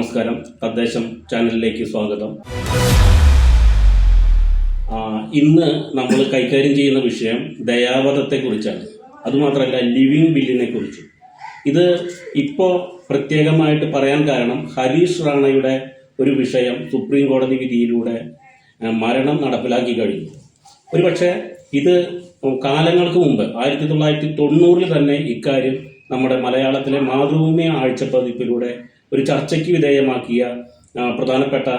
നമസ്കാരം. തദ്ദേശം ചാനലിലേക്ക് സ്വാഗതം. ഇന്ന് നമ്മൾ കൈകാര്യം ചെയ്യുന്ന വിഷയം ദയാവധത്തെക്കുറിച്ചാണ്. അതുമാത്രമല്ല, ലിവിങ് ബില്ലിനെ കുറിച്ചും. ഇത് ഇപ്പോൾ പ്രത്യേകമായിട്ട് പറയാൻ കാരണം ഹരീഷ് റാണയുടെ ഒരു വിഷയം സുപ്രീം കോടതി വിധിയിലൂടെ മരണം നടപ്പിലാക്കി കഴിഞ്ഞു. ഒരുപക്ഷെ ഇത് കാലങ്ങൾക്ക് മുമ്പ് 1990 തന്നെ ഇക്കാര്യം നമ്മുടെ മലയാളത്തിലെ മാതൃഭൂമി ആഴ്ചപ്പതിപ്പിലൂടെ ഒരു ചർച്ചയ്ക്ക് വിധേയമാക്കിയ പ്രധാനപ്പെട്ട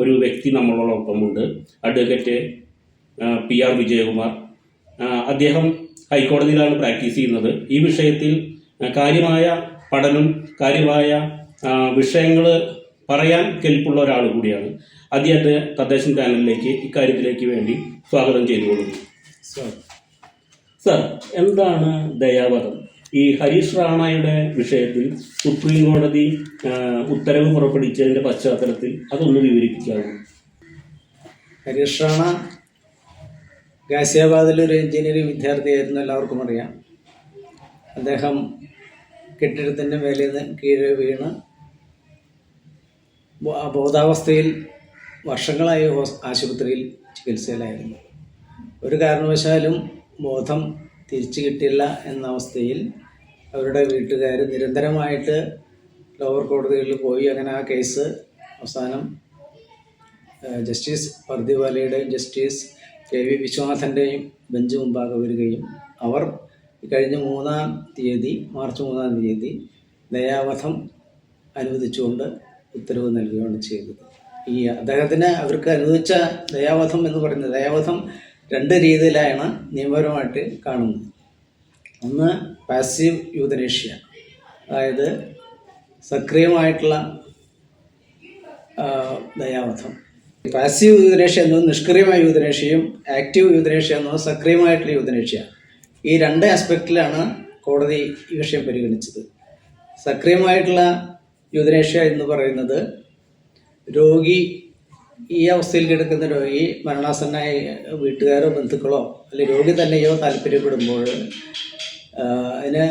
ഒരു വ്യക്തി നമ്മളോടൊപ്പമുണ്ട്. Advocate PR Vijayakumar. അദ്ദേഹം ഹൈക്കോടതിയിലാണ് പ്രാക്ടീസ് ചെയ്യുന്നത്. ഈ വിഷയത്തിൽ കാര്യമായ പഠനം, കാര്യമായ വിഷയങ്ങൾ പറയാൻ കെൽപ്പുള്ള ഒരാൾ കൂടിയാണ്. അദ്ദേഹത്തെ തദ്ദേശം ചാനലിലേക്ക് ഇക്കാര്യത്തിലേക്ക് വേണ്ടി സ്വാഗതം ചെയ്തുകൊള്ളുന്നു. സർ, എന്താണ് ദയാവധം? ഈ ഹരീഷ് റാണയുടെ വിഷയത്തിൽ സുപ്രീം കോടതി ഉത്തരവ് പുറപ്പെടുവിച്ചതിൻ്റെ പശ്ചാത്തലത്തിൽ അതൊന്ന് വിവരിപ്പിക്കാമോ? ഹരീഷ് റാണ ഗാസിയാബാദിലൊരു എഞ്ചിനീയറിംഗ് വിദ്യാർത്ഥിയായിരുന്നു, എല്ലാവർക്കും അറിയാം. അദ്ദേഹം കെട്ടിടത്തിൻ്റെ മേലെ നിന്ന് കീഴെ വീണ് ബോധാവസ്ഥയിൽ വർഷങ്ങളായി ആശുപത്രിയിൽ ചികിത്സയിലായിരുന്നു. ഒരു കാരണവശാലും ബോധം തിരിച്ചു കിട്ടില്ല എന്ന അവസ്ഥയിൽ അവരുടെ വീട്ടുകാർ നിരന്തരമായിട്ട് ലോവർ കോടതികളിൽ പോയി. അങ്ങനെ ആ കേസ് അവസാനം ജസ്റ്റിസ് പർദിവാലയുടെയും ജസ്റ്റിസ് KV വിശ്വനാഥൻ്റെയും ബെഞ്ച് മുമ്പാകെ വരികയും അവർ കഴിഞ്ഞ മാർച്ച് 3 ദയാവധം അനുവദിച്ചുകൊണ്ട് ഉത്തരവ് നൽകുകയാണ് ചെയ്തത്. അവർക്ക് അനുവദിച്ച ദയാവധം എന്ന് പറയുന്നത്, ദയാവധം 2 രീതിയിലാണ് നിയമപരമായിട്ട് കാണുന്നത്. ഒന്ന് പാസീവ് യൂതനേഷ്യ, അതായത് സക്രിയമായിട്ടുള്ള ദയാവധം. പാസീവ് യൂതനേഷ്യ എന്നത് നിഷ്ക്രിയമായ യൂതനേഷ്യയും ആക്റ്റീവ് യൂതനേഷ്യ എന്നത് സക്രിയമായിട്ടുള്ള യൂതനേഷ്യ. ഈ 2 ആസ്പെക്റ്റിലാണ് കോടതി ഈ വിഷയം പരിഗണിച്ചത്. സക്രിയമായിട്ടുള്ള യൂതനേഷ്യ എന്ന് പറയുന്നത് രോഗി, ഈ അവസ്ഥയിൽ കിടക്കുന്ന രോഗി മരണാസന്നമായ വീട്ടുകാരോ ബന്ധുക്കളോ അല്ലെങ്കിൽ രോഗി തന്നെയോ താല്പര്യപ്പെടുമ്പോൾ അതിന്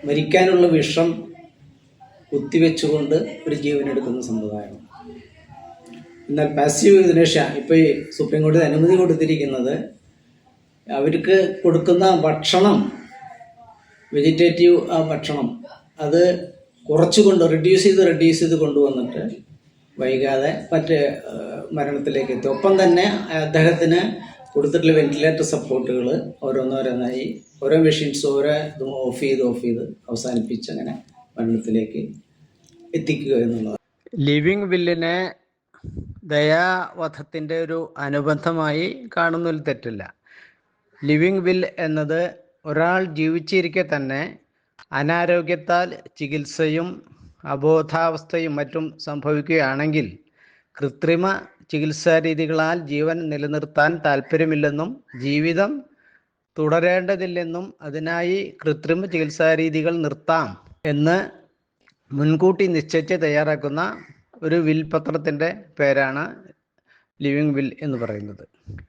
മരിക്കാനുള്ള വിഷം കുത്തിവെച്ചുകൊണ്ട് ഒരു ജീവനെടുക്കുന്ന സമ്പ്രദായമാണ്. എന്നാൽ പാസീവ് യൂതനേഷ്യ ഇപ്പോൾ ഈ സുപ്രീം കോടതി അനുമതി കൊടുത്തിരിക്കുന്നത് അവർക്ക് കൊടുക്കുന്ന ഭക്ഷണം, വെജിറ്റേറ്റീവ് ആ ഭക്ഷണം, അത് റെഡ്യൂസ് ചെയ്ത് കൊണ്ടുവന്നിട്ട് വൈകാതെ മറ്റ് മരണത്തിലേക്ക് എത്തി. ഒപ്പം തന്നെ അദ്ദേഹത്തിന് കൊടുത്തിട്ടുള്ള വെന്റിലേറ്റർ സപ്പോർട്ടുകൾ ഓരോന്നോരോന്നായി ഓരോ മെഷീൻസ് ഇതും ഓഫ് ചെയ്ത് അവസാനിപ്പിച്ച് അങ്ങനെ മരണത്തിലേക്ക് എത്തിക്കുക എന്നുള്ളത്. ലിവിങ് വില്ലിനെ ദയാവധത്തിൻ്റെ ഒരു അനുബന്ധമായി കാണുന്നതിൽ തെറ്റില്ല. ലിവിങ് വിൽ എന്നത് ഒരാൾ ജീവിച്ചിരിക്കെ തന്നെ അനാരോഗ്യത്താൽ ചികിത്സയും അബോധാവസ്ഥയും മറ്റും സംഭവിക്കുകയാണെങ്കിൽ കൃത്രിമ ചികിത്സാരീതികളാൽ ജീവൻ നിലനിർത്താൻ താല്പര്യമില്ലെന്നും ജീവിതം തുടരേണ്ടതില്ലെന്നും അതിനായി കൃത്രിമ ചികിത്സാരീതികൾ നിർത്താം എന്ന് മുൻകൂട്ടി നിശ്ചയിച്ച് തയ്യാറാക്കുന്ന ഒരു വിൽ പത്രത്തിൻ്റെ പേരാണ് ലിവിങ് വിൽ എന്ന് പറയുന്നത്.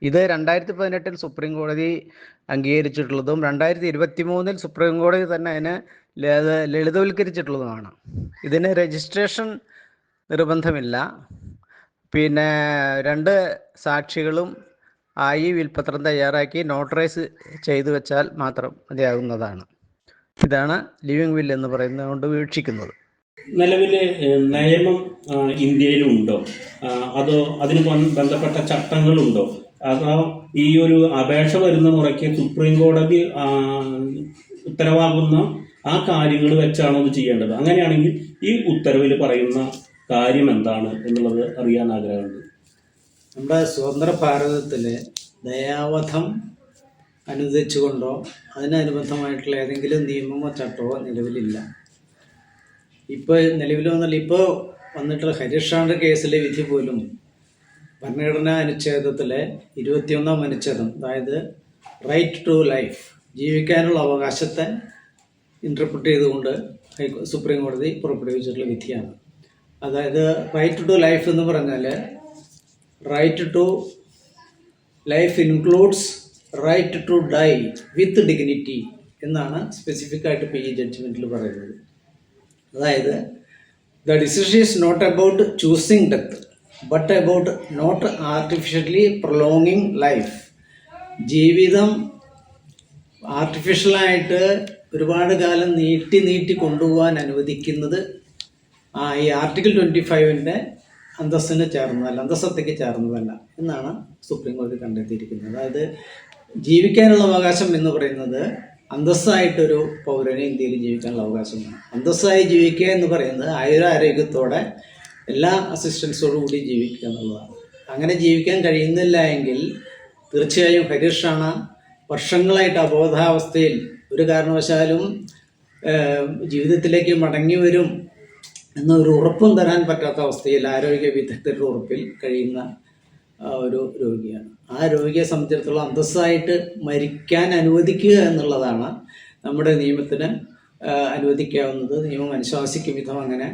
ഇത് 2018 സുപ്രീം കോടതി അംഗീകരിച്ചിട്ടുള്ളതും 2023 സുപ്രീം കോടതി തന്നെ അതിനെ ലളിതവൽക്കരിച്ചിട്ടുള്ളതുമാണ്. ഇതിന് രജിസ്ട്രേഷൻ നിർബന്ധമില്ല. പിന്നെ 2 സാക്ഷികളും ആയി വിൽപത്രം തയ്യാറാക്കി നോട്ടറൈസ് ചെയ്തു വെച്ചാൽ മാത്രം മതിയാകുന്നതാണ്. ഇതാണ് ലിവിങ് വിൽ എന്ന് പറയുന്നത് കൊണ്ട് വീക്ഷിക്കുന്നത്. നിലവിൽ നിയമം ഇന്ത്യയിലുണ്ടോ? അതോ അതിന് ബന്ധപ്പെട്ട ചട്ടങ്ങളുണ്ടോ? അതോ ഈ ഒരു അപേക്ഷ വരുന്ന മുറയ്ക്ക് സുപ്രീം കോടതി ഉത്തരവാകുന്ന ആ കാര്യങ്ങൾ വെച്ചാണോ ഇത് ചെയ്യേണ്ടത്? അങ്ങനെയാണെങ്കിൽ ഈ ഉത്തരവിൽ പറയുന്ന കാര്യം എന്താണ് എന്നുള്ളത് അറിയാൻ ആഗ്രഹമുണ്ട്. നമ്മുടെ സ്വതന്ത്ര ഭാരതത്തിൽ ദയാവധം അനുവദിച്ചുകൊണ്ടോ അതിനനുബന്ധമായിട്ടുള്ള ഏതെങ്കിലും നിയമമോ ചട്ടമോ നിലവിലില്ല. ഇപ്പോൾ വന്നിട്ടുള്ള ഹരീഷ് റാണയുടെ കേസിലെ വിധി പോലും ഭരണഘടനാ അനുച്ഛേദത്തിലെ 21ാം അനുച്ഛേദം, അതായത് റൈറ്റ് ടു ലൈഫ്, ജീവിക്കാനുള്ള അവകാശത്തെ ഇൻ്റർപ്രറ്റ് ചെയ്തുകൊണ്ട് സുപ്രീം കോടതി പുറപ്പെടുവിച്ചിട്ടുള്ള വിധിയാണ്. അതായത് റൈറ്റ് ടു ലൈഫ് എന്ന് പറഞ്ഞാൽ right to life includes right to die with dignity എന്നാണ് സ്പെസിഫിക് ആയിട്ട് ഈ ജഡ്ജ്മെൻറ്റിൽ പറയുന്നത്. അതായത് The decision is not about choosing death, but about not artificially prolonging life. ജീവിതം ആർട്ടിഫിഷ്യലായിട്ട് ഒരുപാട് കാലം നീട്ടി കൊണ്ടുപോകാൻ അനുവദിക്കുന്നത് ഈ ആർട്ടിക്കിൾ 25-ൻ്റെ അന്തസ്സിന് ചേർന്നതല്ല, അന്തസ്സത്തേക്ക് ചേർന്നതല്ല എന്നാണ് സുപ്രീം കോടതി കണ്ടെത്തിയിരിക്കുന്നത്. അതായത് ജീവിക്കാനുള്ള അവകാശം എന്ന് പറയുന്നത് അന്തസ്സായിട്ടൊരു പൗരന് ഇന്ത്യയിൽ ജീവിക്കാനുള്ള അവകാശമാണ്. അന്തസ്സായി ജീവിക്കുക എന്ന് പറയുന്നത് ആരോഗ്യത്തോടെ എല്ലാ അസിസ്റ്റൻസോടും കൂടി ജീവിക്കുക എന്നുള്ളതാണ്. അങ്ങനെ ജീവിക്കാൻ കഴിയുന്നില്ല എങ്കിൽ തീർച്ചയായും ഹരീഷ് റാണ വർഷങ്ങളായിട്ട് അബോധാവസ്ഥയിൽ ഒരു കാരണവശാലും ജീവിതത്തിലേക്ക് മടങ്ങി വരും എന്നൊരു ഉറപ്പും തരാൻ പറ്റാത്ത അവസ്ഥയിൽ ആരോഗ്യ വിദഗ്ധരുടെ ഉറപ്പിൽ കഴിയുന്ന ഒരു രോഗിയാണ്. ആ രോഗിയെ സംബന്ധിച്ചിടത്തോളം അന്തസ്സായിട്ട് മരിക്കാൻ അനുവദിക്കുക എന്നുള്ളതാണ് നമ്മുടെ നിയമത്തിന് അനുവദിക്കാവുന്നത്. നിയമം അനുശാസിക്കും വിധം അങ്ങനെ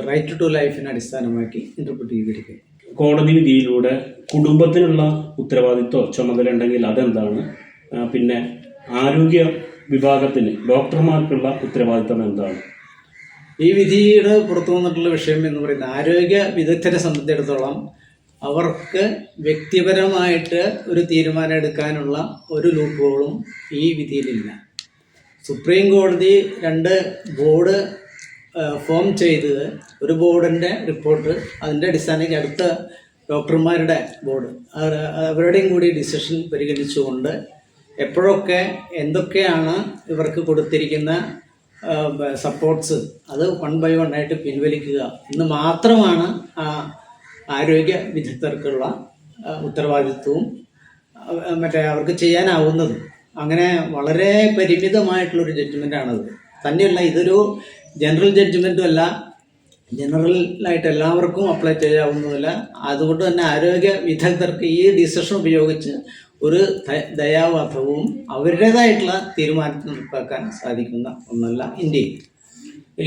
റൈറ്റ് ടു ലൈഫിനെ അടിസ്ഥാനമാക്കി ഇൻ്റർപ്രറ്റ് ചെയ്തിരിക്കുന്നു. കോടതി വിധിയിലൂടെ കുടുംബത്തിനുള്ള ഉത്തരവാദിത്വം ചുമതല ഉണ്ടെങ്കിൽ അതെന്താണ്? പിന്നെ ആരോഗ്യ വിഭാഗത്തിന് ഡോക്ടർമാർക്കുള്ള ഉത്തരവാദിത്വം എന്താണ്? ഈ വിധിയുടെ പുറത്തു വന്നിട്ടുള്ള വിഷയം എന്ന് പറയുന്നത് ആരോഗ്യ വിദഗ്ധരെ സംബന്ധിച്ചിടത്തോളം അവർക്ക് വ്യക്തിപരമായിട്ട് ഒരു തീരുമാനം എടുക്കാനുള്ള ഒരു ലൂപ്പുകളും ഈ വിധിയിലില്ല. സുപ്രീം കോടതി 2 ബോർഡ് ഫോം ചെയ്ത് ഒരു ബോർഡിൻ്റെ റിപ്പോർട്ട്, അതിൻ്റെ അടിസ്ഥാനത്തിൽ അടുത്ത ഡോക്ടർമാരുടെ ബോർഡ് അവരുടെയും കൂടി ഡിസിഷൻ പരിഗണിച്ചുകൊണ്ട് എപ്പോഴൊക്കെ എന്തൊക്കെയാണ് ഇവർക്ക് കൊടുത്തിരിക്കുന്ന സപ്പോർട്ട്സ് അത് 1 by 1 ആയിട്ട് പിൻവലിക്കുക എന്ന് മാത്രമാണ് ആരോഗ്യ വിദഗ്ധർക്കുള്ള ഉത്തരവാദിത്വവും അവർക്ക് ചെയ്യാനാവുന്നത്. അങ്ങനെ വളരെ പരിമിതമായിട്ടുള്ളൊരു ജഡ്ജ്മെൻ്റാണത്. തന്നെയല്ല, ഇതൊരു ജനറൽ ജഡ്ജ്മെൻറ്റും അല്ല, ജനറലായിട്ട് എല്ലാവർക്കും അപ്ലൈ ചെയ്യാവുന്നതല്ല. അതുകൊണ്ട് തന്നെ ആരോഗ്യ വിദഗ്ധർക്ക് ഈ ഡിസിഷൻ ഉപയോഗിച്ച് ഒരു ദയാവധവും അവരുടേതായിട്ടുള്ള തീരുമാനത്തിൽ നടപ്പാക്കാൻ സാധിക്കുന്ന ഒന്നല്ല ഇന്ത്യയിൽ.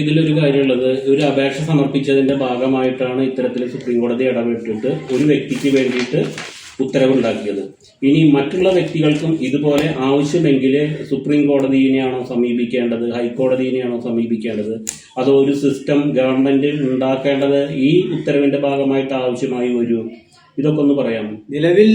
ഇതിലൊരു കാര്യമുള്ളത്, ഒരു അപേക്ഷ സമർപ്പിച്ചതിൻ്റെ ഭാഗമായിട്ടാണ് ഇത്തരത്തിൽ സുപ്രീം കോടതി ഇടപെട്ടിട്ട് ഒരു വ്യക്തിക്ക് വേണ്ടിയിട്ട് ഉത്തരവുണ്ടാക്കിയത്. ഇനി മറ്റുള്ള വ്യക്തികൾക്കും ഇതുപോലെ ആവശ്യമെങ്കിൽ സുപ്രീം കോടതിയെയാണോ സമീപിക്കേണ്ടത്, ഹൈക്കോടതിയെയാണോ സമീപിക്കേണ്ടത്, അതോ ഒരു സിസ്റ്റം ഗവൺമെൻറ് ഉണ്ടാക്കേണ്ടത് ഈ ഉത്തരവിൻ്റെ ഭാഗമായിട്ട് ആവശ്യമായി വരും? ഇതൊക്കെ ഒന്ന് പറയാമോ? നിലവിൽ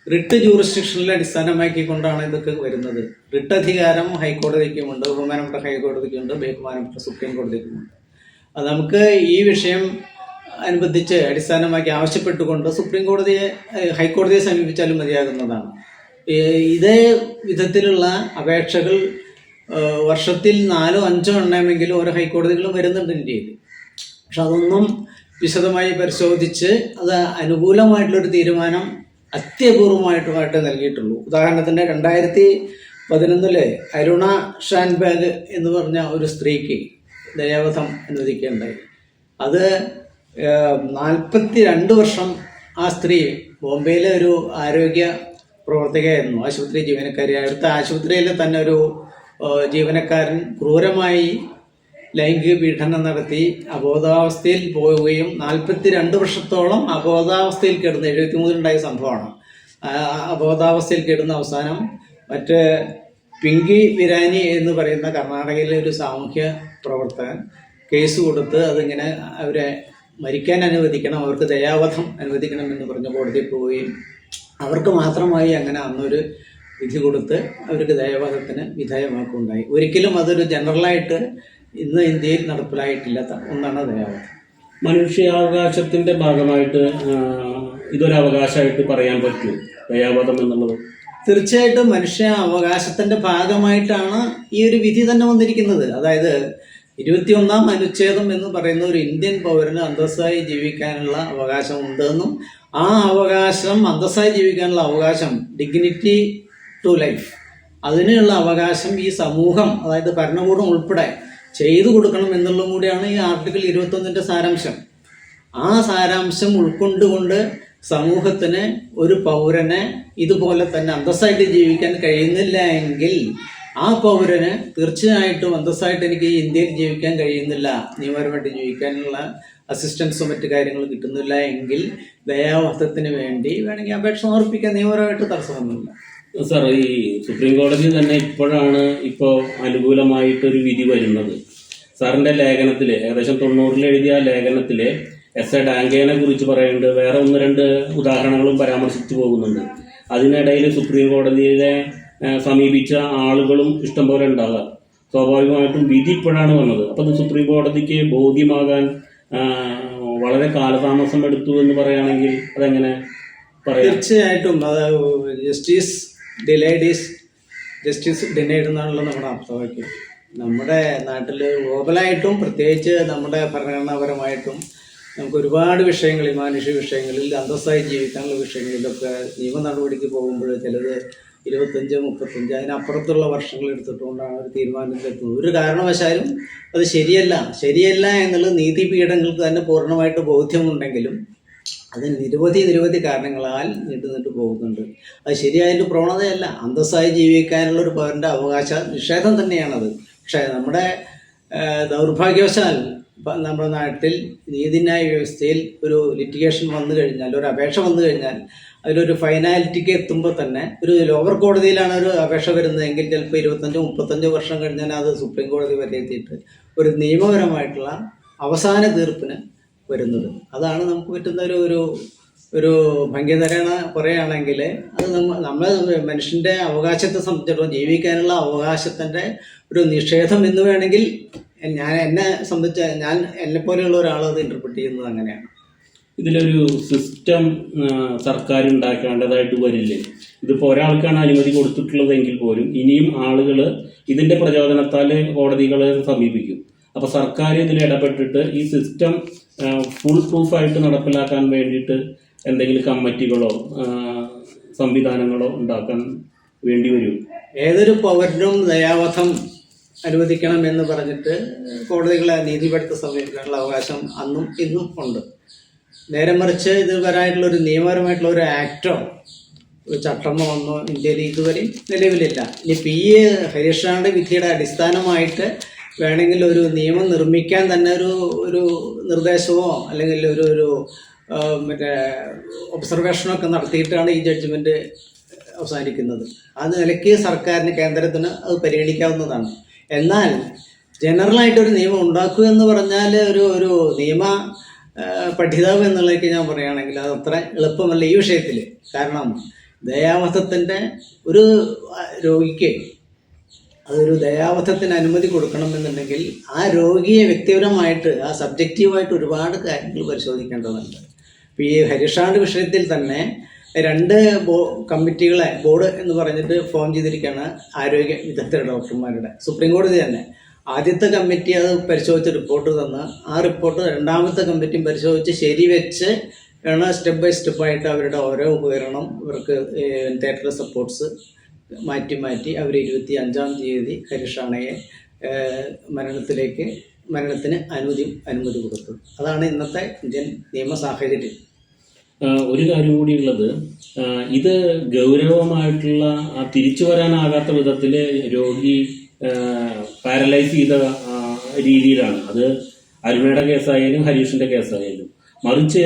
റിട്ട് ജൂറിസ്ഡിക്ഷനിലെ അടിസ്ഥാനമാക്കിക്കൊണ്ടാണ് ഇതൊക്കെ വരുന്നത്. റിട്ട് അധികാരം ഹൈക്കോടതിക്കുമുണ്ട്, ബഹുമാനപ്പെട്ട ഹൈക്കോടതിക്കുണ്ട്, ബഹുമാനപ്പെട്ട സുപ്രീം കോടതിക്കുമുണ്ട്. അത് നമുക്ക് ഈ വിഷയം അനുബന്ധിച്ച് അടിസ്ഥാനമാക്കി ആവശ്യപ്പെട്ടുകൊണ്ട് സുപ്രീം കോടതിയെ ഹൈക്കോടതിയെ സമീപിച്ചാലും മതിയാകുന്നതാണ്. ഇതേ വിധത്തിലുള്ള അപേക്ഷകൾ വർഷത്തിൽ 4-5 എണ്ണമെങ്കിലും ഓരോ ഹൈക്കോടതികളും വരുന്നുണ്ട് ഇന്ത്യയിൽ. പക്ഷെ അതൊന്നും വിശദമായി പരിശോധിച്ച് അത് അനുകൂലമായിട്ടുള്ളൊരു തീരുമാനം അത്യപൂർവമായിട്ട് നൽകിയിട്ടുള്ളൂ. ഉദാഹരണത്തിന് 2011 അരുണ ഷാൻബാഗ് എന്ന് പറഞ്ഞ ഒരു സ്ത്രീക്ക് ദയാവധം അനുവദിക്കുകയുണ്ടായി. അത് 42 വർഷം ആ സ്ത്രീ ബോംബെയിലെ ഒരു ആരോഗ്യ പ്രവർത്തകയായിരുന്നു, ആശുപത്രി ജീവനക്കാരി. അടുത്ത ആശുപത്രിയിലെ തന്നെ ഒരു ജീവനക്കാരൻ ക്രൂരമായി ലൈംഗിക പീഡനം നടത്തി അബോധാവസ്ഥയിൽ പോവുകയും 42 വർഷത്തോളം അബോധാവസ്ഥയിൽ കിടന്ന് 73-ഉണ്ടായ സംഭവമാണ്. അബോധാവസ്ഥയിൽ കിടന്ന അവസാനം പിങ്കി വിരാനി എന്ന് പറയുന്ന കർണാടകയിലെ ഒരു സാമൂഹ്യ പ്രവർത്തകൻ കേസ് കൊടുത്ത് അതിങ്ങനെ അവരെ മരിക്കാൻ അനുവദിക്കണം, അവർക്ക് ദയാവധം അനുവദിക്കണമെന്ന് പറഞ്ഞ് കോടതിയിൽ പോവുകയും അവർക്ക് മാത്രമായി അങ്ങനെ അന്നൊരു വിധി കൊടുത്ത് അവർക്ക് ദയാവധത്തിന് വിധേയമാക്കുകയുണ്ടായി. ഒരിക്കലും അതൊരു ജനറലായിട്ട് ഇന്ന് ഇന്ത്യയിൽ നടപ്പിലായിട്ടില്ലാത്ത ഒന്നാണ് ദയാവധം. മനുഷ്യാവകാശത്തിൻ്റെ ഭാഗമായിട്ട് ഇതൊരു അവകാശമായിട്ട് പറയാൻ പറ്റുമോ ദയാവധം എന്നുള്ളത്? തീർച്ചയായിട്ടും മനുഷ്യ അവകാശത്തിൻ്റെ ഭാഗമായിട്ടാണ് ഈ ഒരു വിധി തന്നെ വന്നിരിക്കുന്നത്. അതായത് 21-ാം അനുച്ഛേദം എന്ന് പറയുന്ന ഒരു ഇന്ത്യൻ പൗരന് അന്തസ്സായി ജീവിക്കാനുള്ള അവകാശം ഉണ്ടെന്നും ആ അവകാശം അന്തസ്സായി ജീവിക്കാനുള്ള അവകാശം ഡിഗ്നിറ്റി ടു ലൈഫ് അതിനുള്ള അവകാശം ഈ സമൂഹം, അതായത് ഭരണകൂടം ഉൾപ്പെടെ ചെയ്തു കൊടുക്കണം എന്നുള്ളതും കൂടിയാണ് ഈ ആർട്ടിക്കിൾ 21-ൻ്റെ സാരാംശം. ആ സാരാംശം ഉൾക്കൊണ്ടുകൊണ്ട് സമൂഹത്തിന് ഒരു പൗരനെ ഇതുപോലെ തന്നെ അന്തസ്സായിട്ട് ജീവിക്കാൻ കഴിയുന്നില്ല എങ്കിൽ ആ പൗരന് തീർച്ചയായിട്ടും അന്തസ്സായിട്ട് എനിക്ക് ഈ ഇന്ത്യയിൽ ജീവിക്കാൻ കഴിയുന്നില്ല, നിയമപരമായിട്ട് ജീവിക്കാനുള്ള അസിസ്റ്റൻസും മറ്റു കാര്യങ്ങളും കിട്ടുന്നില്ല എങ്കിൽ ദയാവധത്തിന് വേണ്ടി വേണമെങ്കിൽ അപേക്ഷ സമർപ്പിക്കാൻ നിയമപരമായിട്ട് തടസ്സമൊന്നുമില്ല. സാർ, ഈ സുപ്രീം കോടതി തന്നെ ഇപ്പോൾ അനുകൂലമായിട്ടൊരു വിധി വരുന്നത്. സാറിന്റെ ലേഖനത്തില് ഏകദേശം 90-ൽ എഴുതിയ ലേഖനത്തില് എസ് എ ഡാങ്കേനെ കുറിച്ച് പറയുന്നുണ്ട്. വേറെ 1-2 ഉദാഹരണങ്ങളും പരാമർശിച്ചു പോകുന്നുണ്ട്. അതിനിടയിൽ സുപ്രീം കോടതിയെ സമീപിച്ച ആളുകളും ഇഷ്ടംപോലെ ഉണ്ടാകാം. സ്വാഭാവികമായിട്ടും വിധി ഇപ്പോഴാണ് വന്നത്. അപ്പം അത് സുപ്രീം കോടതിക്ക് ബോധ്യമാകാൻ വളരെ കാലതാമസം എടുത്തു എന്ന് പറയുകയാണെങ്കിൽ അതെങ്ങനെ പറയാം? തീർച്ചയായിട്ടും അത് justice delayed is justice denied എന്നാണല്ലോ നമ്മുടെ അർത്ഥവാക്യം. നമ്മുടെ നാട്ടിൽ ഗ്ലോബലായിട്ടും പ്രത്യേകിച്ച് നമ്മുടെ ഭരണഘടനാപരമായിട്ടും നമുക്ക് ഒരുപാട് വിഷയങ്ങളിൽ, മാനുഷിക വിഷയങ്ങളിൽ, അന്തസ്സായി ജീവിക്കാനുള്ള വിഷയങ്ങളിലൊക്കെ നിയമ നടപടിക്ക് പോകുമ്പോൾ ചിലത് 25, 35 അതിനപ്പുറത്തുള്ള വർഷങ്ങൾ എടുത്തിട്ടുകൊണ്ടാണ് ഒരു തീരുമാനത്തിലെത്തുന്നത്. ഒരു കാരണവശാലും അത് ശരിയല്ല എന്നുള്ളത് നീതിപീഠങ്ങൾക്ക് തന്നെ പൂർണ്ണമായിട്ട് ബോധ്യമുണ്ടെങ്കിലും അതിന് നിരവധി കാരണങ്ങളാൽ നീണ്ടു പോകുന്നുണ്ട്. അത് ശരിയായതിൻ്റെ പ്രവണതയല്ല, അന്തസ്സായി ജീവിക്കാനുള്ള ഒരു പൗരൻ്റെ അവകാശ നിഷേധം തന്നെയാണത്. പക്ഷേ നമ്മുടെ ദൗർഭാഗ്യവശാൽ നമ്മുടെ നാട്ടിൽ നീതിന്യായ വ്യവസ്ഥയിൽ ഒരു ലിറ്റിഗേഷൻ വന്നു കഴിഞ്ഞാൽ, ഒരു അപേക്ഷ വന്നു കഴിഞ്ഞാൽ അതിലൊരു ഫൈനാലിറ്റിക്ക് എത്തുമ്പോൾ തന്നെ ഒരു ലോവർ കോടതിയിലാണ് ഒരു അപേക്ഷ വരുന്നതെങ്കിൽ ചിലപ്പോൾ 25-35 വർഷം കഴിഞ്ഞാൽ അത് സുപ്രീം കോടതി വരെ എത്തിയിട്ട് ഒരു നിയമപരമായിട്ടുള്ള അവസാന തീർപ്പിന് വരുന്നത്. അതാണ് നമുക്ക് പറ്റുന്ന ഒരു ഭംഗിതരണ പറയുകയാണെങ്കിൽ അത് നമ്മൾ മനുഷ്യൻ്റെ അവകാശത്തെ സംബന്ധിച്ചിടത്തോളം ജീവിക്കാനുള്ള അവകാശത്തിൻ്റെ ഒരു നിഷേധം എന്ന് വേണമെങ്കിൽ എന്നെ സംബന്ധിച്ച് എന്നെപ്പോലെയുള്ള ഒരാൾ അത് ഇൻ്റർപ്രറ്റ് ചെയ്യുന്നത് അങ്ങനെയാണ്. ഇതിലൊരു സിസ്റ്റം സർക്കാർ ഉണ്ടാക്കേണ്ടതായിട്ട് വരില്ലേ? ഇതിപ്പോൾ ഒരാൾക്കാണ് അനുമതി കൊടുത്തിട്ടുള്ളതെങ്കിൽ പോലും ഇനിയും ആളുകൾ ഇതിൻ്റെ പ്രചോദനത്താൽ കോടതികളെ സമീപിക്കും. അപ്പോൾ സർക്കാർ ഇതിൽ ഇടപെട്ടിട്ട് ഈ സിസ്റ്റം ഫുൾ പ്രൂഫായിട്ട് നടപ്പിലാക്കാൻ വേണ്ടിയിട്ട് എന്തെങ്കിലും കമ്മിറ്റികളോ സംവിധാനങ്ങളോ ഉണ്ടാക്കാൻ വേണ്ടി വരും. ഏതൊരു പൗരനും ദയാവധം അനുവദിക്കണം എന്ന് പറഞ്ഞിട്ട് കോടതികളെ നീതിപീഠത്തെ സമീപിക്കാനുള്ള അവകാശം അന്നും ഇന്നും ഉണ്ട്. നേരെ മറിച്ച് ഇതുവരായിട്ടുള്ളൊരു നിയമപരമായിട്ടുള്ള ഒരു ആക്ടോ ഒരു ചട്ടമോ ഒന്നോ ഇന്ത്യയിൽ ഇതുവരെയും നിലവിലില്ല. ഇനി ഹരീഷ് റാവുവിൻ്റെ വിധിയുടെ അടിസ്ഥാനമായിട്ട് വേണമെങ്കിൽ ഒരു നിയമം നിർമ്മിക്കാൻ തന്നെ ഒരു നിർദ്ദേശമോ അല്ലെങ്കിൽ ഒരു മറ്റേ ഒബ്സർവേഷനോ ഒക്കെ നടത്തിയിട്ടാണ് ഈ ജഡ്ജ്മെൻറ്റ് അവസാനിക്കുന്നത്. ആ നിലയ്ക്ക് സർക്കാരിന്, കേന്ദ്രത്തിന് അത് പരിഗണിക്കാവുന്നതാണ്. എന്നാൽ ജനറലായിട്ടൊരു നിയമം ഉണ്ടാക്കുക എന്ന് പറഞ്ഞാൽ ഒരു നിയമ പഠിതാവ് എന്നുള്ളതൊക്കെ ഞാൻ പറയുകയാണെങ്കിൽ അത് അത്ര എളുപ്പമല്ല ഈ വിഷയത്തിൽ. കാരണം ദയാവധത്തിൻ്റെ ഒരു രോഗിക്ക് അതൊരു ദയാവധത്തിന് അനുമതി കൊടുക്കണമെന്നുണ്ടെങ്കിൽ ആ രോഗിയെ വ്യക്തിപരമായിട്ട് സബ്ജക്റ്റീവായിട്ട് ഒരുപാട് കാര്യങ്ങൾ പരിശോധിക്കേണ്ടതുണ്ട്. ഇപ്പോൾ ഈ ഹരീഷ് റാവുവിൻ്റെ വിഷയത്തിൽ തന്നെ 2 കമ്മിറ്റികളെ ബോർഡ് എന്ന് പറഞ്ഞിട്ട് ഫോം ചെയ്തിരിക്കുകയാണ് ആരോഗ്യ വിദഗ്ധ ഡോക്ടർമാരുടെ. സുപ്രീം കോടതി തന്നെ ആദ്യത്തെ കമ്മിറ്റി അത് പരിശോധിച്ച് റിപ്പോർട്ട് തന്ന് ആ റിപ്പോർട്ട് രണ്ടാമത്തെ കമ്മിറ്റിയും പരിശോധിച്ച് ശരിവെച്ച് ആണ് സ്റ്റെപ്പ് ബൈ സ്റ്റെപ്പായിട്ട് അവരുടെ ഓരോ ഉപകരണം ഇവർക്ക് തിയേറ്റർ സപ്പോർട്ട്സ് മാറ്റി അവർ 25-ാം തീയതി ഹരീഷ് റാവയെ മരണത്തിന് അനുമതി കൊടുത്തു. അതാണ് ഇന്നത്തെ ഇന്ത്യൻ നിയമ സാഹചര്യം. ഒരു കാര്യം കൂടിയുള്ളത്, ഇത് ഗൗരവമായിട്ടുള്ള തിരിച്ചു വരാനാകാത്ത വിധത്തിൽ രോഗി പാരലൈസ് ചെയ്ത രീതിയിലാണ്. അത് അരുണയുടെ കേസായാലും ഹരീഷിന്റെ കേസായാലും. മറിച്ച്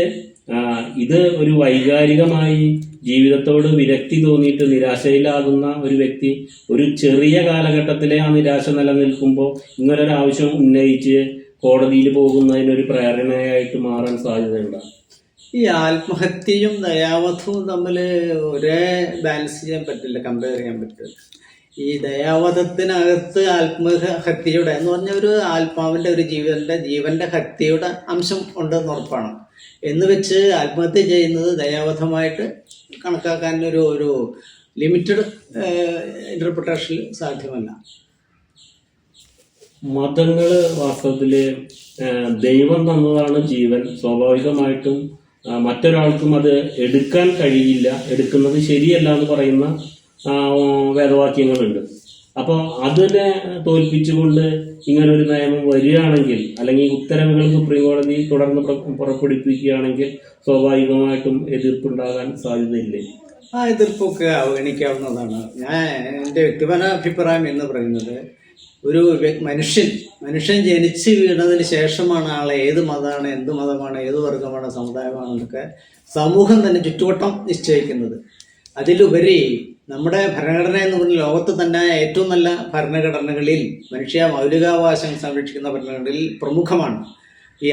ഇത് ഒരു വൈകാരികമായി ജീവിതത്തോട് വിരക്തി തോന്നിയിട്ട് നിരാശയിലാകുന്ന ഒരു വ്യക്തി ഒരു ചെറിയ കാലഘട്ടത്തിലെ ആ നിരാശ നിലനിൽക്കുമ്പോൾ ഇങ്ങനൊരാവശ്യം ഉന്നയിച്ച് കോടതിയിൽ പോകുന്നതിനൊരു പ്രേരണയായിട്ട് മാറാൻ സാധ്യതയുണ്ട്. ഈ ആത്മഹത്യയും ദയാവധവും തമ്മിൽ ഒരേ ബാലൻസ് ചെയ്യാൻ പറ്റില്ല, കമ്പയർ ചെയ്യാൻ പറ്റില്ല. ഈ ദയാവധത്തിനകത്ത് ആത്മഹത്യയുടെ എന്ന് പറഞ്ഞ ഒരു ആത്മാവിൻ്റെ ഒരു ജീവന്റെ ഹത്യയുടെ അംശം ഉണ്ടെന്ന് ഉറപ്പാണ്. എന്ന് വെച്ച് ആത്മഹത്യ ചെയ്യുന്നത് ദയാവധമായിട്ട് കണക്കാക്കാൻ ഒരു ലിമിറ്റഡ് ഇന്റർപ്രിട്ടേഷൻ സാധ്യമല്ല. മതങ്ങള് വാസ്തവത്തില് ദൈവം തന്നതാണ് ജീവൻ. സ്വാഭാവികമായിട്ടും മറ്റൊരാൾക്കും അത് എടുക്കാൻ കഴിയില്ല, എടുക്കുന്നത് ശരിയല്ല എന്ന് പറയുന്ന വേദവാക്യങ്ങളുണ്ട്. അപ്പോൾ അതിനെ തോൽപ്പിച്ചുകൊണ്ട് ഇങ്ങനൊരു നിയമം വരികയാണെങ്കിൽ, അല്ലെങ്കിൽ ഉത്തരവുകൾ സുപ്രീം കോടതി തുടർന്ന് പുറപ്പെടുവിക്കുകയാണെങ്കിൽ സ്വാഭാവികമായിട്ടും എതിർപ്പുണ്ടാകാൻ സാധ്യതയില്ലേ? ആ എതിർപ്പൊക്കെ അവഗണിക്കാവുന്നതാണ്. എൻ്റെ വ്യക്തിപരമായ അഭിപ്രായം എന്ന് പറയുന്നത്, ഒരു മനുഷ്യൻ ജനിച്ച് വീണതിന് ശേഷമാണ് ആളെ ഏത് മതമാണ്, എന്ത് മതമാണ്, ഏത് വർഗമാണ്, സമുദായമാണെന്നൊക്കെ സമൂഹം തന്നെ ചുറ്റുവട്ടം നിശ്ചയിക്കുന്നത്. അതിലുപരി നമ്മുടെ ഭരണഘടന എന്ന് പറഞ്ഞ ലോകത്ത് തന്നെ ഏറ്റവും നല്ല ഭരണഘടനകളിൽ മൗലികാവകാശങ്ങൾ സംരക്ഷിക്കുന്ന ഭരണഘടനകളിൽ പ്രമുഖമാണ്. ഈ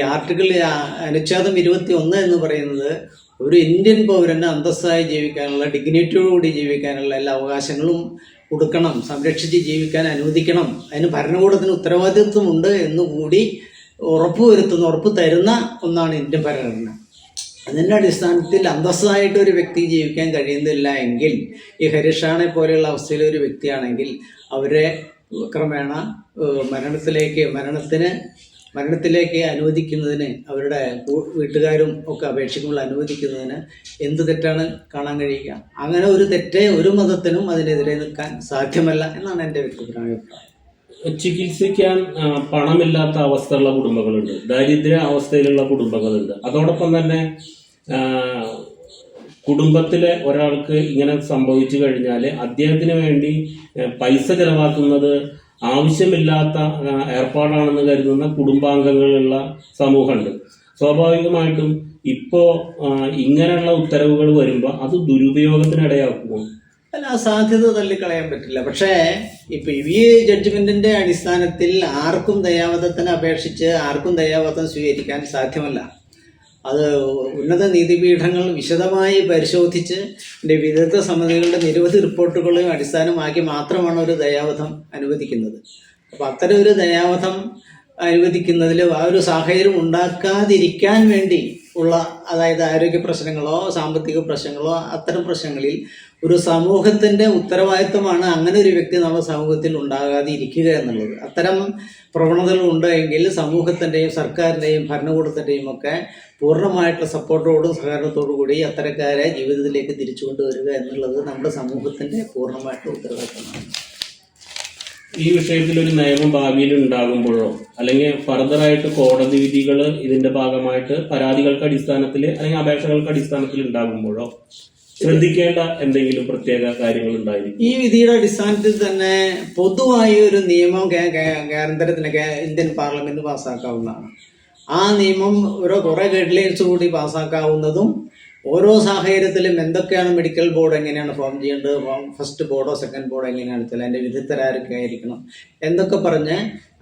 അനുച്ഛേദം 21 എന്ന് പറയുന്നത് ഒരു ഇന്ത്യൻ പൗരന് അന്തസ്സായി ജീവിക്കാനുള്ള, ഡിഗ്നിറ്റിയോടുകൂടി ജീവിക്കാനുള്ള എല്ലാ അവകാശങ്ങളും കൊടുക്കണം, സംരക്ഷിച്ച് ജീവിക്കാൻ അനുവദിക്കണം, അതിന് ഭരണകൂടത്തിന് ഉത്തരവാദിത്വമുണ്ട് എന്നുകൂടി ഉറപ്പ് തരുന്ന ഒന്നാണ് ഇന്ത്യൻ ഭരണഘടന. അതിൻ്റെ അടിസ്ഥാനത്തിൽ അന്തസ്സായിട്ട് ഒരു വ്യക്തി ജീവിക്കാൻ കഴിയുന്നില്ല എങ്കിൽ, ഈ ഹരീഷാണെ പോലെയുള്ള അവസ്ഥയിലെ ഒരു വ്യക്തിയാണെങ്കിൽ അവരെ ക്രമേണ മരണത്തിലേക്ക് അനുവദിക്കുന്നതിന്, അവരുടെ വീട്ടുകാരും ഒക്കെ അപേക്ഷിക്കുമ്പോൾ അനുവദിക്കുന്നതിന് എന്ത് തെറ്റാണ് കാണാൻ കഴിയുക? അങ്ങനെ ഒരു തെറ്റ് ഒരു മതത്തിനും അതിനെതിരെ നിൽക്കാൻ സാധ്യമല്ല എന്നാണ് എൻ്റെ വ്യക്തിപരമായ അഭിപ്രായം. ചികിത്സിക്കാൻ പണമില്ലാത്ത അവസ്ഥയുള്ള കുടുംബങ്ങളുണ്ട്, ദാരിദ്ര്യ അവസ്ഥയിലുള്ള കുടുംബങ്ങളുണ്ട്. അതോടൊപ്പം തന്നെ കുടുംബത്തിലെ ഒരാൾക്ക് ഇങ്ങനെ സംഭവിച്ചു കഴിഞ്ഞാൽ അദ്ദേഹത്തിന് വേണ്ടി പൈസ ചെലവാക്കുന്നത് ആവശ്യമില്ലാത്ത ഏർപ്പാടാണെന്ന് കരുതുന്ന കുടുംബാംഗങ്ങളുള്ള സമൂഹമുണ്ട്. സ്വാഭാവികമായിട്ടും ഇപ്പോൾ ഇങ്ങനെയുള്ള ഉത്തരവുകൾ വരുമ്പോൾ അത് ദുരുപയോഗത്തിനിടയാക്കുമോ? അല്ല, ആ സാധ്യത തള്ളിക്കളയാൻ പറ്റില്ല. പക്ഷേ ഇപ്പൊ ഈ ജഡ്ജ്മെന്റിന്റെ അടിസ്ഥാനത്തിൽ ആർക്കും ദയാവധത്തിന് അപേക്ഷിച്ച് ആർക്കും ദയാവധം സ്വീകരിക്കാൻ സാധ്യമല്ല. അത് ഉന്നത നീതിപീഠങ്ങൾ വിശദമായി പരിശോധിച്ച് വിദഗ്ധ സമിതികളുടെ നിരവധി റിപ്പോർട്ടുകളെയും അടിസ്ഥാനമാക്കി മാത്രമാണ് ഒരു ദയാവധം അനുവദിക്കുന്നത്. അപ്പോൾ അത്തരം ഒരു ദയാവധം അനുവദിക്കുന്നതിൽ ആ ഒരു സാഹചര്യം ഉണ്ടാക്കാതിരിക്കാൻ വേണ്ടി ഉള്ള, അതായത് ആരോഗ്യ പ്രശ്നങ്ങളോ സാമ്പത്തിക പ്രശ്നങ്ങളോ അത്തരം പ്രശ്നങ്ങളിൽ ഒരു സമൂഹത്തിൻ്റെ ഉത്തരവാദിത്വമാണ് അങ്ങനെ ഒരു വ്യക്തി നമ്മുടെ സമൂഹത്തിൽ ഉണ്ടാകാതെ ഇരിക്കുക എന്നുള്ളത്. അത്തരം പ്രവണതകൾ ഉണ്ടെങ്കിൽ സമൂഹത്തിൻ്റെയും സർക്കാരിൻ്റെയും ഭരണകൂടത്തിൻ്റെയും ഒക്കെ പൂർണ്ണമായിട്ടുള്ള സപ്പോർട്ടോടും സഹകരണത്തോടു കൂടി അത്തരക്കാരെ ജീവിതത്തിലേക്ക് തിരിച്ചു കൊണ്ടുവരിക എന്നുള്ളത് നമ്മുടെ സമൂഹത്തിൻ്റെ പൂർണ്ണമായിട്ടുള്ള ഉത്തരവാദിത്തമാണ്. ഈ വിഷയത്തിൽ ഒരു നിയമം ഭാവിയിൽ ഉണ്ടാകുമ്പോഴോ അല്ലെങ്കിൽ ഫർദറായിട്ട് കോടതി വിധികൾ ഇതിന്റെ ഭാഗമായിട്ട് പരാതികൾക്ക് അടിസ്ഥാനത്തിൽ അല്ലെങ്കിൽ അപേക്ഷകൾക്ക് അടിസ്ഥാനത്തിൽ ഉണ്ടാകുമ്പോഴോ ശ്രദ്ധിക്കേണ്ട എന്തെങ്കിലും പ്രത്യേക കാര്യങ്ങൾ ഉണ്ടായിരിക്കും? ഈ വിധിയുടെ അടിസ്ഥാനത്തിൽ തന്നെ പൊതുവായി ഒരു നിയമം കേന്ദ്രത്തിന് ഇന്ത്യൻ പാർലമെന്റ് പാസ്സാക്കാവുന്നതാണ്. ആ നിയമം കുറെ ഗൈഡ് ലൈൻസ് കൂടി പാസ്സാക്കാവുന്നതും ഓരോ സാഹചര്യത്തിലും എന്തൊക്കെയാണ് മെഡിക്കൽ ബോർഡ് എങ്ങനെയാണ് ഫോം ചെയ്യേണ്ടത്, ഫസ്റ്റ് ബോർഡോ സെക്കൻഡ് ബോർഡോ എങ്ങനെയാണ് വെച്ചാൽ അതിൻ്റെ വിദഗ്ധരാരൊക്കെ ആയിരിക്കണം എന്നൊക്കെ പറഞ്ഞ്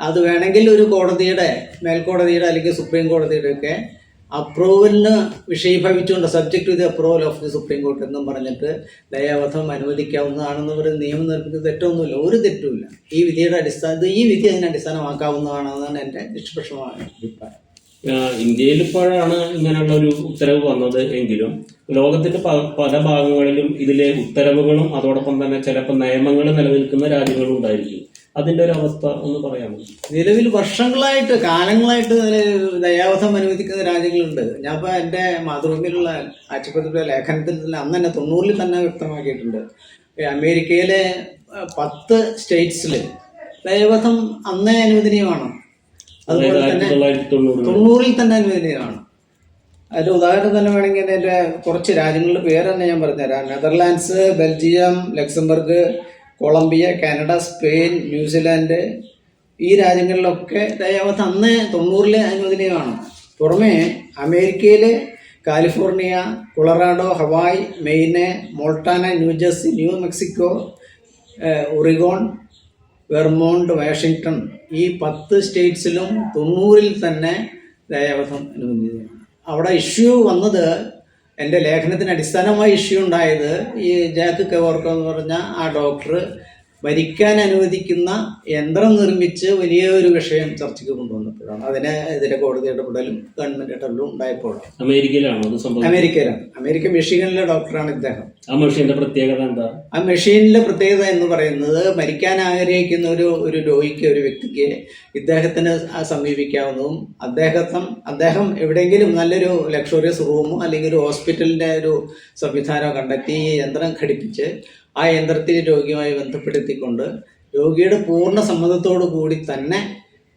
അത് വേണമെങ്കിൽ ഒരു കോടതിയുടെ, മേൽക്കോടതിയുടെ അല്ലെങ്കിൽ സുപ്രീം കോടതിയുടെ ഒക്കെ അപ്രൂവലിന് വിഷയീഭവിച്ചുകൊണ്ട് subject to the approval of the supreme court എന്നും പറഞ്ഞിട്ട് ദയാവധം അനുവദിക്കാവുന്നതാണെന്ന് പറയുന്ന നിയമം നിർമ്മിക്കുന്നത് തെറ്റൊന്നുമില്ല, ഒരു തെറ്റുമില്ല. ഈ വിധിയുടെ ഈ വിധി അതിനെ അടിസ്ഥാനമാക്കാവുന്നതാണെന്നാണ് എൻ്റെ നിഷ്പക്ഷമായ അഭിപ്രായം. ഇന്ത്യയിൽ ഇപ്പോഴാണ് ഇങ്ങനെയുള്ള ഒരു ഉത്തരവ് വന്നത് എങ്കിലും ലോകത്തിന്റെ പല ഭാഗങ്ങളിലും ഇതിലെ ഉത്തരവുകളും അതോടൊപ്പം തന്നെ ചിലപ്പോൾ നിയമങ്ങൾ നിലനിൽക്കുന്ന രാജ്യങ്ങളും ഉണ്ടായിരിക്കും. അതിന്റെ ഒരു അവസ്ഥ ഒന്ന് പറയാമോ? നിലവിൽ വർഷങ്ങളായിട്ട് കാലങ്ങളായിട്ട് ദയാവധം അനുവദിക്കുന്ന രാജ്യങ്ങളുണ്ട്. ഞാൻ ഇപ്പോൾ എൻ്റെ മാതൃഭൂമിയിലുള്ള ആഴ്ചപ്പതിപ്പിലെ ലേഖനത്തിൽ അന്ന് തന്നെ 90-ൽ തന്നെ വ്യക്തമാക്കിയിട്ടുണ്ട്. അമേരിക്കയിലെ 10 സ്റ്റേറ്റ്സിൽ ദയാവധം അന്നേ അനുവദനീയമാണ്. അതുപോലെ തന്നെ 90-ൽ തന്നെ അനുവദനീയമാണ്. അതിൻ്റെ ഉദാഹരണം തന്നെ വേണമെങ്കിൽ എൻ്റെ കുറച്ച് രാജ്യങ്ങളുടെ പേര് തന്നെ ഞാൻ പറഞ്ഞുതരാം. Netherlands, Belgium, Luxembourg, Colombia, Canada, Spain, New Zealand, ഈ രാജ്യങ്ങളിലൊക്കെ ദയാവധം അന്ന് 90-ൽ അനുവദനീയമാണ്. പുറമെ അമേരിക്കയിൽ California, Colorado, Hawaii, Maine, Montana, New Jersey, new Mexico, Oregon, Vermont, Washington, ഈ 10 സ്റ്റേറ്റ്സിലും 90-ൽ തന്നെ ദയാവധം അനുവദനീയമാണ്. അവിടെ ഇഷ്യൂ വന്നത്, എൻ്റെ ലേഖനത്തിന് അടിസ്ഥാനമായി ഇഷ്യൂ ഉണ്ടായത്, ഈ ജാക്ക് കെവോർക്കോ എന്ന് പറഞ്ഞ ആ ഡോക്ടർ മരിക്കാൻ അനുവദിക്കുന്ന യന്ത്രം നിർമ്മിച്ച് വലിയ ഒരു വിഷയം ചർച്ചയ്ക്ക് കൊണ്ടുവന്നപ്പോഴാണ്. അതിനെതിരെ കോടതി ഇടപെടലും ഗവൺമെന്റ് ഇടപെടലും ഉണ്ടായപ്പോഴാണ്. അമേരിക്കയിലാണോ? അമേരിക്കയിലാണ്. അമേരിക്ക മിഷിഗണിലെ ഡോക്ടറാണ് ഇദ്ദേഹം. ആ മെഷീന്റെ പ്രത്യേകത എന്താ? ആ മെഷീനിലെ പ്രത്യേകത എന്ന് പറയുന്നത്, മരിക്കാൻ ആഗ്രഹിക്കുന്ന ഒരു രോഗിക്ക്, ഒരു വ്യക്തിക്ക് ഇദ്ദേഹത്തിന് സമീപിക്കാവുന്നതും അദ്ദേഹം എവിടെയെങ്കിലും നല്ലൊരു ലക്ഷറിയസ് റൂമോ അല്ലെങ്കിൽ ഒരു ഹോസ്പിറ്റലിന്റെ ഒരു സംവിധാനമോ കണ്ടെത്തി ഈ യന്ത്രം ഘടിപ്പിച്ച് ആ യന്ത്രത്തിൽ രോഗിയുമായി ബന്ധപ്പെടുത്തിക്കൊണ്ട് രോഗിയുടെ പൂർണ്ണ സമ്മതത്തോടു കൂടി തന്നെ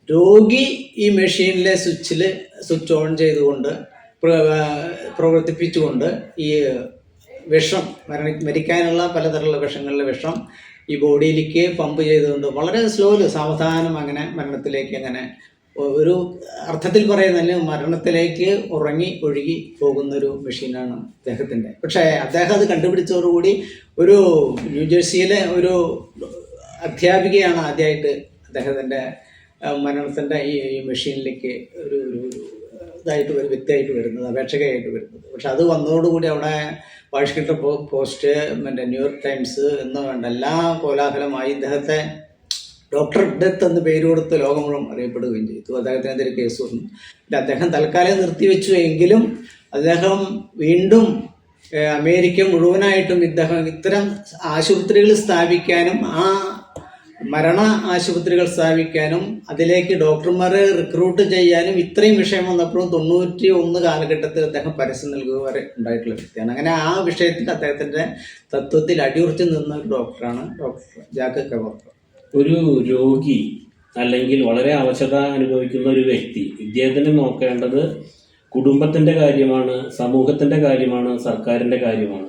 രോഗി ഈ മെഷീനിലെ സ്വിച്ച് ഓൺ ചെയ്തുകൊണ്ട് പ്രവർത്തിപ്പിച്ചുകൊണ്ട് ഈ വിഷം, മരിക്കാനുള്ള പലതരത്തിലുള്ള വിഷങ്ങളിലെ വിഷം ഈ ബോഡിയിലേക്ക് പമ്പ് ചെയ്തുകൊണ്ട് വളരെ സ്ലോയിൽ സാവധാനം അങ്ങനെ മരണത്തിലേക്ക് അങ്ങനെ ഒരു അർത്ഥത്തിൽ പറയുന്നതിന് മരണത്തിലേക്ക് ഉറങ്ങി ഒഴുകി പോകുന്നൊരു മെഷീനാണ് അദ്ദേഹത്തിൻ്റെ. പക്ഷേ അദ്ദേഹം അത് കണ്ടുപിടിച്ചതോടുകൂടി ഒരു ന്യൂജേഴ്സിയിലെ ഒരു അധ്യാപികയാണ് ആദ്യമായിട്ട് അദ്ദേഹത്തിൻ്റെ മരണത്തിൻ്റെ ഈ മെഷീനിലേക്ക് ഒരു വ്യക്തിയായിട്ട് വരുന്നത്, അപേക്ഷകയായിട്ട് വരുന്നത്. പക്ഷെ അത് വന്നതോടുകൂടി അവിടെ വാഷിംഗ്ടൺ പോസ്റ്റ്, ന്യൂയോർക്ക് ടൈംസ് എന്ന് വേണ്ട എല്ലാ കോലാഹലമായി ഇദ്ദേഹത്തെ ഡോക്ടർ ഡെത്ത് എന്ന് പേര് കൊടുത്ത് ലോകം മുഴുവൻ അറിയപ്പെടുകയും ചെയ്തു. അദ്ദേഹത്തിനെതിരെ കേസ് വന്നു. അദ്ദേഹം തൽക്കാലം നിർത്തിവെച്ചു എങ്കിലും അദ്ദേഹം വീണ്ടും അമേരിക്ക മുഴുവനായിട്ടും ഇത്തരം ആശുപത്രികൾ സ്ഥാപിക്കാനും ആ മരണ ആശുപത്രികൾ സ്ഥാപിക്കാനും അതിലേക്ക് ഡോക്ടർമാരെ റിക്രൂട്ട് ചെയ്യാനും ഇത്രയും വിഷയം വന്നപ്പോഴും 91 കാലഘട്ടത്തിൽ അദ്ദേഹം പരസ്യം നൽകുക വരെ ഉണ്ടായിട്ടുള്ള വ്യക്തിയാണ്. അങ്ങനെ ആ വിഷയത്തിൽ അദ്ദേഹത്തിൻ്റെ തത്വത്തിൽ അടിയുറച്ചു നിന്ന ഒരു ഡോക്ടറാണ് ഡോക്ടർ ജാക്ക് കെവാർക്കർ. ഒരു രോഗി അല്ലെങ്കിൽ വളരെ അവശത അനുഭവിക്കുന്ന ഒരു വ്യക്തി, ഇദ്ദേഹത്തിന് നോക്കേണ്ടത് കുടുംബത്തിൻ്റെ കാര്യമാണ്, സമൂഹത്തിൻ്റെ കാര്യമാണ്, സർക്കാരിൻ്റെ കാര്യമാണ്.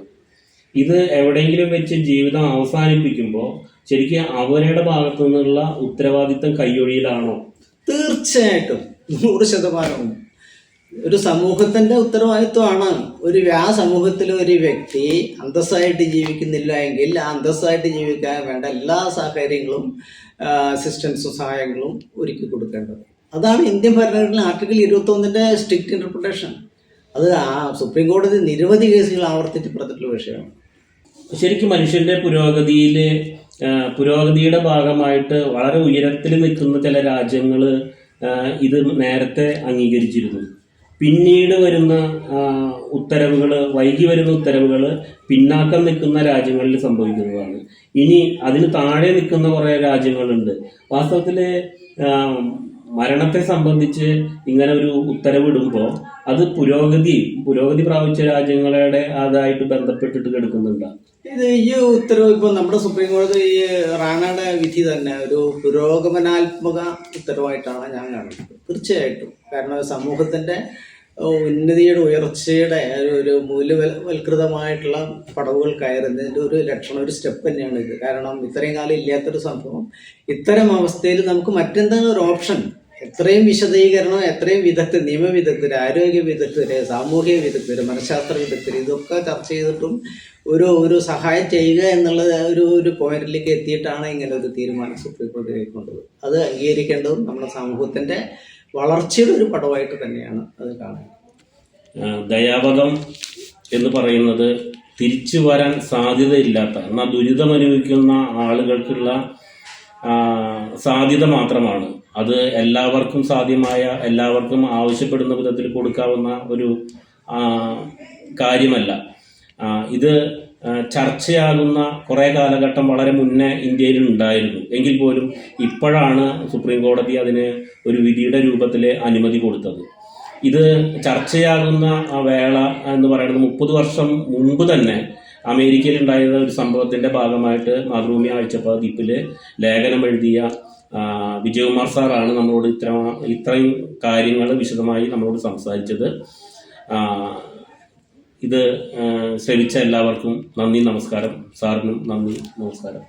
ഇത് എവിടെയെങ്കിലും വെച്ച് ജീവിതം അവസാനിപ്പിക്കുമ്പോൾ ശരിക്കും അവരുടെ ഭാഗത്തു നിന്നുള്ള ഉത്തരവാദിത്തം കൈയൊഴിയിലാണോ? തീർച്ചയായിട്ടും 100%. ഒരു സമൂഹത്തിൻ്റെ ഉത്തരവാദിത്വമാണ്. ആ സമൂഹത്തിലെ ഒരു വ്യക്തി അന്തസ്സായിട്ട് ജീവിക്കുന്നില്ല എങ്കിൽ ആ അന്തസ്സായിട്ട് ജീവിക്കാൻ വേണ്ട എല്ലാ സാഹചര്യങ്ങളും അസിസ്റ്റൻസും സഹായങ്ങളും ഒരുക്കി കൊടുക്കേണ്ടത്. അതാണ് ഇന്ത്യൻ ഭരണഘടന ആർട്ടിക്കിൾ 21 സ്ട്രിക്റ്റ് ഇൻ്റർപ്രിട്ടേഷൻ. അത് സുപ്രീം കോടതി നിരവധി കേസുകൾ ആവർത്തിച്ച് പറഞ്ഞിട്ടുള്ള വിഷയമാണ്. ശരിക്കും മനുഷ്യന്റെ പുരോഗതിയുടെ ഭാഗമായിട്ട് വളരെ ഉയരത്തിൽ നിൽക്കുന്ന ചില രാജ്യങ്ങൾ ഇത് നേരത്തെ അംഗീകരിച്ചിരുന്നു. പിന്നീട് വരുന്ന വൈകി വരുന്ന ഉത്തരവുകൾ പിന്നാക്കം നിൽക്കുന്ന രാജ്യങ്ങളിൽ സംഭവിക്കുന്നതാണ്. ഇനി അതിന് താഴെ നിൽക്കുന്ന കുറേ രാജ്യങ്ങളുണ്ട്. വാസ്തവത്തിൽ മരണത്തെ സംബന്ധിച്ച് ഇങ്ങനെ ഒരു ഉത്തരവിടുമ്പോൾ അത് പുരോഗതി പ്രാപിച്ച രാജ്യങ്ങളുടെ അതായിട്ട് ബന്ധപ്പെട്ടിട്ട് കിടക്കുന്നുണ്ട്. ഈ ഉത്തരവ് ഇപ്പോൾ നമ്മുടെ സുപ്രീം കോടതി ഈ റാണയുടെ വിധി തന്നെ ഒരു പുരോഗമനാത്മക ഉത്തരവായിട്ടാണ് ഞാൻ കാണുന്നത്. തീർച്ചയായിട്ടും. കാരണം സമൂഹത്തിൻ്റെ ഉന്നതിയുടെ ഉയർച്ചയുടെ ഒരു മൂല്യവൽകൃതമായിട്ടുള്ള പടവുകൾ കയറുന്നതിൻ്റെ ഒരു ലക്ഷണം, ഒരു സ്റ്റെപ്പ് തന്നെയാണ് ഇത്. കാരണം ഇത്രയും കാലം ഇല്ലാത്തൊരു സംഭവം ഇത്തരം അവസ്ഥയിൽ നമുക്ക് മറ്റെന്താണ് ഒരു ഓപ്ഷൻ? എത്രയും വിശദീകരണം, എത്രയും വിദഗ്ധർ, നിയമവിദഗ്ധർ, ആരോഗ്യ വിദഗ്ധർ, സാമൂഹിക വിദഗ്ധർ, മനഃശാസ്ത്ര വിദഗ്ധർ, ഇതൊക്കെ ചർച്ച ചെയ്തിട്ടും ഒരു സഹായം ചെയ്യുക എന്നുള്ള ഒരു പോയിന്റിലേക്ക് എത്തിയിട്ടാണ് ഇങ്ങനെ ഒരു തീരുമാനം സുപ്രീം കോടതി കൈക്കൊണ്ടത്. അത് അംഗീകരിക്കേണ്ടതും നമ്മുടെ സമൂഹത്തിൻ്റെ വളർച്ചയുടെ ഒരു പടവായിട്ട് തന്നെയാണ് അത് കാണുന്നത്. ദയാവധം എന്ന് പറയുന്നത് തിരിച്ചു വരാൻ സാധ്യതയില്ലാത്ത, എന്നാൽ ദുരിതമനുഭവിക്കുന്ന ആളുകൾക്കുള്ള സാധ്യത മാത്രമാണ്. അത് എല്ലാവർക്കും സാധ്യമായ, എല്ലാവർക്കും ആവശ്യപ്പെടുന്ന വിധത്തിൽ കൊടുക്കാവുന്ന ഒരു കാര്യമല്ല. ഇത് ചർച്ചയാകുന്ന കുറേ കാലഘട്ടം വളരെ മുന്നേ ഇന്ത്യയിൽ ഉണ്ടായിരുന്നു. എങ്കിൽ പോലും ഇപ്പോഴാണ് സുപ്രീം കോടതി അതിന് ഒരു വിധിയുടെ രൂപത്തിൽ അനുമതി കൊടുത്തത്. ഇത് ചർച്ചയാകുന്ന വേള എന്ന് പറയുന്നത് 30 വർഷം മുമ്പ് തന്നെ അമേരിക്കയിൽ ഉണ്ടായ ഒരു സംഭവത്തിൻ്റെ ഭാഗമായിട്ട് മാതൃഭൂമി ആഴ്ചപ്പതിപ്പിൽ ലേഖനം എഴുതിയ വിജയകുമാർ സാറാണ് നമ്മളോട് ഇത്രയും കാര്യങ്ങൾ വിശദമായി നമ്മളോട് സംസാരിച്ചത്. ഇത് ശ്രവിച്ച എല്ലാവർക്കും നന്ദി, നമസ്കാരം. സാറിനും നന്ദി, നമസ്കാരം.